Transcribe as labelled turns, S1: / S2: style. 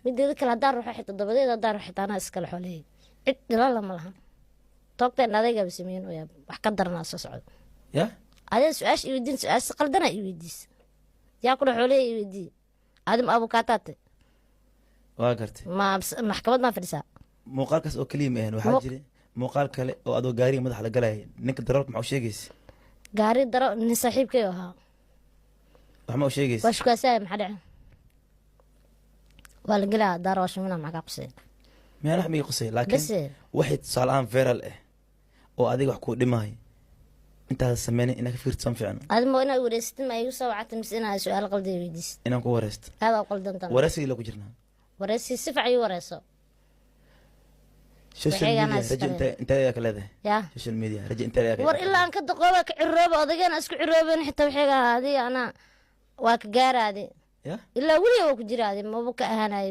S1: مدي ذيك الهدار روح حتى دبدي هدار حتى أنا أسكال حولي عد لا ملها توقتين هذا جاب سمين ويا وحقدر ناس صعود
S2: ya
S1: هذا سؤال يودين سؤال قلدنا يوديس ياكل حولي يودي هذا أبو كاتات
S2: waa gartay
S1: ما محكمة ما فرسا
S2: muuqaalkaas oo keliya ma ahan waxaa jiray muuqaal kale oo adoo gaariga madaxa la galaya ninka darawalka maxaa u sheegaysa
S1: قاري درا نصاحب كيوها
S2: wax ma u sheegaysa
S1: واش كاساي محدع ولا قلا دار واش منها معك قصي
S2: meel wax ma ii qusay
S1: بس
S2: laakiin waxay tusaale ahaan viral ah oo adiga wax kuu dhimaayo intaada sameynin inaad ka fiirsan fiicno
S1: هذا ما انا ورست ما يوسع عتم سنه سؤال قلدي ويديس
S2: inaan ku wareysto
S1: هذا قلد انت
S2: wareysigii la ku jirnaa
S1: ورسي سفع يورسو
S2: social
S1: Waxay
S2: media
S1: ganacsi
S2: rajo
S1: kale.
S2: intee ayaa ka leedahay
S1: يا
S2: social media rajo intee ayaa ka
S1: ور الا ان كدقوبك عروبه ادغنا اسكو عروبين حتى وحيغا هذه انا واك غار هذه
S2: ya
S1: الا ولي وك جرا هذه ما بك اهاناي